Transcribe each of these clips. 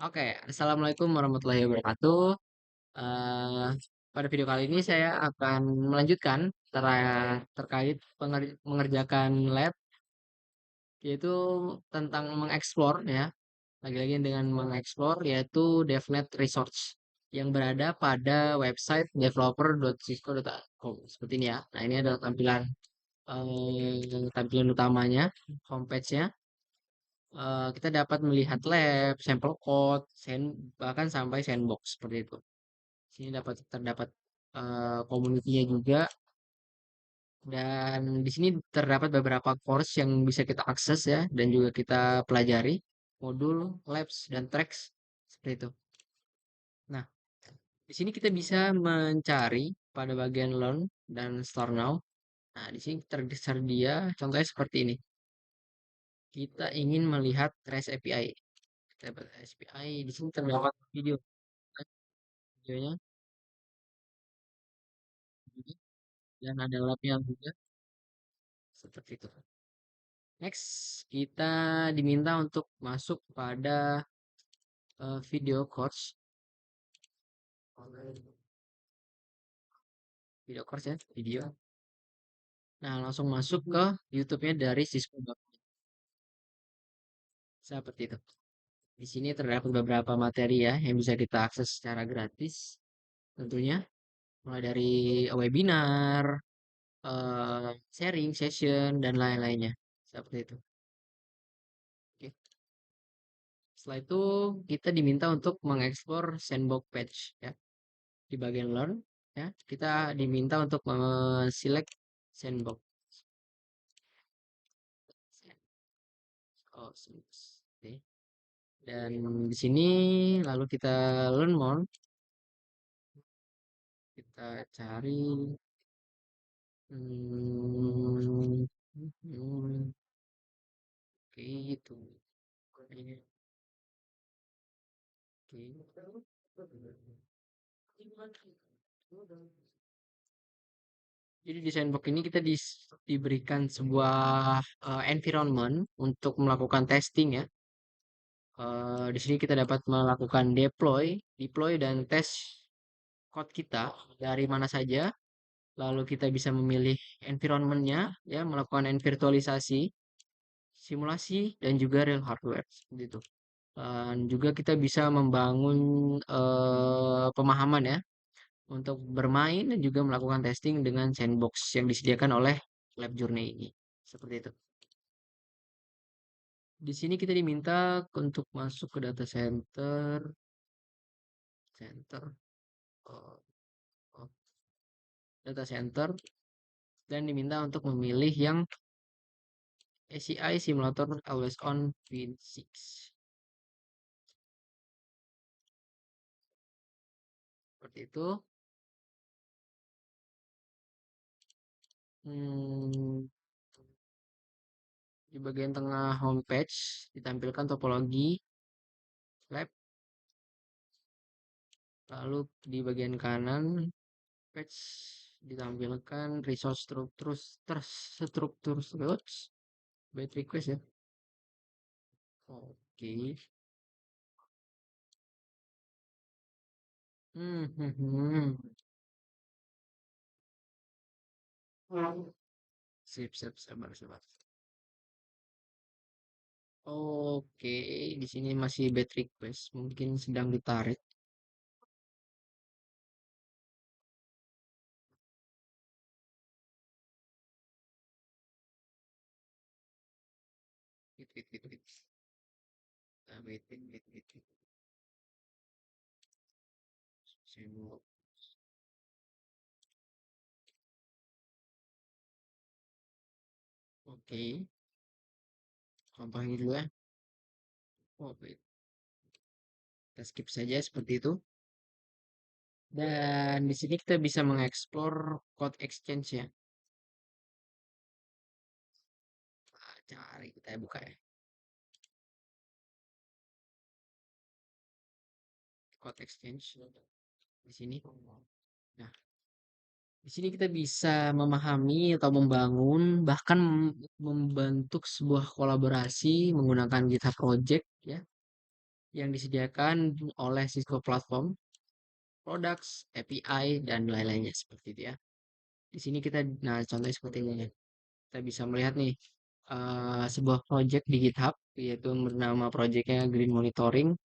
Oke, Assalamualaikum warahmatullahi wabarakatuh. Eh, Pada video kali ini saya akan melanjutkan terkait mengerjakan lab, yaitu tentang mengeksplor ya. Lagi-lagi dengan mengeksplor yaitu DevNet Resource yang berada pada website developer.cisco.com seperti ini ya. Nah, ini adalah tampilan utamanya, homepage-nya. Kita dapat melihat lab, sampel code, bahkan sampai sandbox seperti itu. Sini terdapat community-nya juga, dan di sini terdapat beberapa course yang bisa kita akses ya dan juga kita pelajari, modul, labs dan tracks seperti itu. Nah, di sini kita bisa mencari pada bagian learn dan start now. Nah, di sini tersedia contohnya seperti ini. Kita ingin melihat REST API. Kita dapat API, di sini terdapat video videonya dan ada labnya juga seperti itu. Next, kita diminta untuk masuk pada video course, video course ya, video. Nah, langsung masuk ke YouTube-nya dari Cisco. Seperti itu. Di sini terdapat beberapa materi ya yang bisa kita akses secara gratis, tentunya mulai dari webinar, sharing session dan lain-lainnya. Seperti itu. Oke. Setelah itu kita diminta untuk mengeksplor sandbox page ya. Di bagian learn ya, kita diminta untuk select sandbox. Oh, oke. Dan di sini lalu kita learn more, kita cari hmm, oke itu. Oke. Jadi di sandbox ini kita diberikan sebuah environment untuk melakukan testing ya. Di sini kita dapat melakukan deploy dan tes code kita dari mana saja. Lalu kita bisa memilih environment-nya, ya, melakukan virtualisasi, simulasi, dan juga real hardware, seperti itu. Dan juga kita bisa membangun pemahaman ya, untuk bermain dan juga melakukan testing dengan sandbox yang disediakan oleh Lab Journey ini. Seperti itu. Di sini kita diminta untuk masuk ke data center, eh, oh, data center, dan diminta untuk memilih yang ACI Simulator Always On Win 6. Seperti itu. Hmm, di bagian tengah homepage ditampilkan topologi lab, lalu di bagian kanan page ditampilkan resource terstruktur bait request ya. Oke. Hmm, hmm, hmm. Sip, sip, sabar, sabar. Oke, di sini masih bait request, mungkin sedang ditarik. Wait, wait, wait, wait. Wait, wait, wait, wait, wait. Saya mau- Oke, contohnya dulu ya. Oh, wait. Kita skip saja seperti itu. Dan di sini kita bisa mengeksplor code exchange ya. Cari kita buka ya. Code exchange di sini. Nah, di sini kita bisa memahami atau membangun bahkan membentuk sebuah kolaborasi menggunakan GitHub Project ya. yang disediakan oleh Cisco Platform, Products, API, dan lain-lainnya seperti itu ya. Di sini kita, nah contohnya seperti ini. Kita bisa melihat nih sebuah project di GitHub, yaitu bernama projectnya Green Monitoring.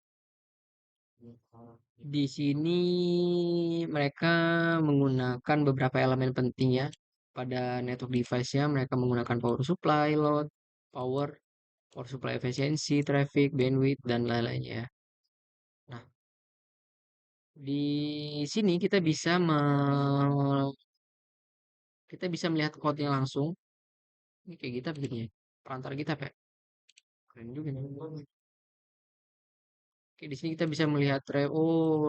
Di sini mereka menggunakan beberapa elemen penting ya. Pada network device-nya mereka menggunakan power supply, load, power, power supply efisiensi, traffic, bandwidth, dan lain-lainnya. Nah, di sini kita bisa melihat code-nya langsung. Ini kayak GitHub gitu ya. Perantara GitHub ya. Keren juga nih. Oke, di sini kita bisa melihat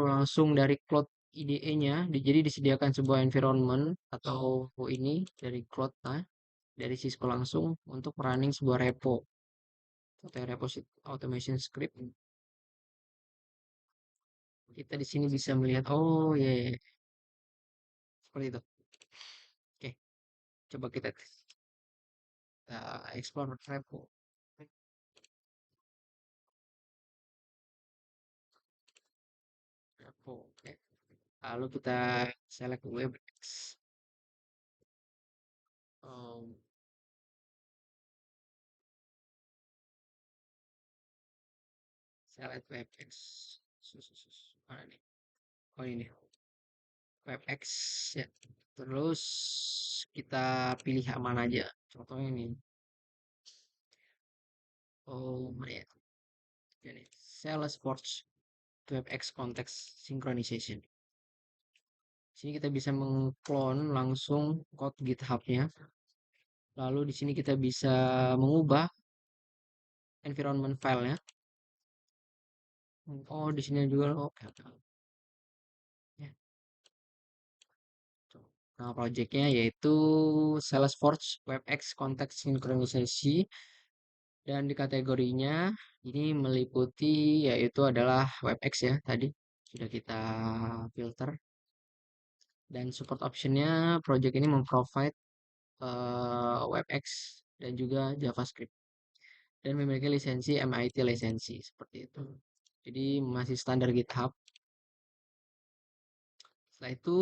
langsung dari Cloud IDE-nya. Jadi disediakan sebuah environment atau ini dari Cloud, dari Cisco langsung untuk running sebuah repo atau automation script. Kita di sini bisa melihat, oh ya, seperti itu. Oke, coba kita explore repo. Repo, oke. Lalu kita select WebEx. Um, select WebEx. Mana nih? Oh ini, WebEx ya. Terus kita pilih yang mana aja. Contohnya ini. Oh, mana ya? Ini Salesforce WebEx Context Synchronization. Sini kita bisa mengclone langsung code GitHub-nya. Lalu di sini kita bisa mengubah environment file-nya. Oh, di sini juga. Oke, oke. Ya. Nah, projectnya yaitu Salesforce WebEx Context Synchronization dan di kategorinya ini meliputi yaitu adalah WebEx ya tadi sudah kita filter dan support optionnya project ini memprovide WebEx dan juga JavaScript dan memiliki lisensi MIT lisensi seperti itu. Jadi masih standar GitHub. Setelah itu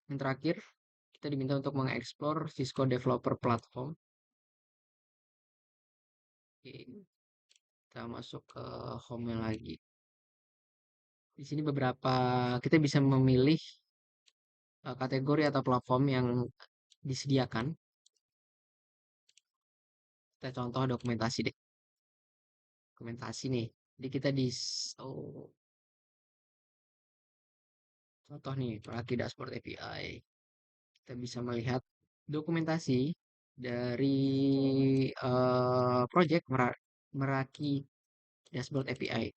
yang terakhir kita diminta untuk mengeksplor Cisco Developer Platform. Oke, kita masuk ke home lagi. Di sini kita bisa memilih kategori atau platform yang disediakan. Kita contoh dokumentasi deh. Dokumentasi nih. Jadi kita oh, contoh nih, Meraki Dashboard API. Kita bisa melihat dokumentasi dari project Meraki Dashboard API.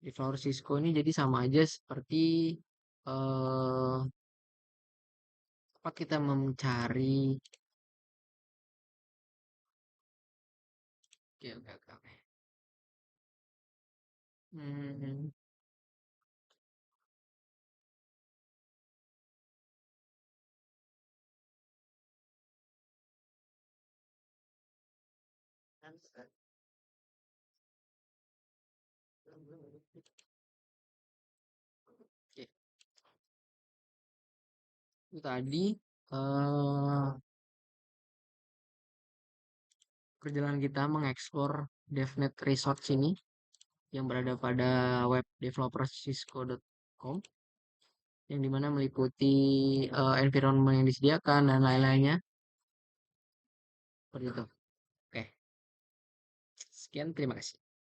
Di Flower Cisco ini jadi sama aja seperti eh, tempat kita mencari. Oke, oke, oke, oke. Hmm, oke. Itu tadi eh, perjalanan kita mengeksplor DevNet Resource ini yang berada pada web developercisco.com yang dimana meliputi environment yang disediakan dan lain-lainnya seperti itu. Oke, sekian terima kasih.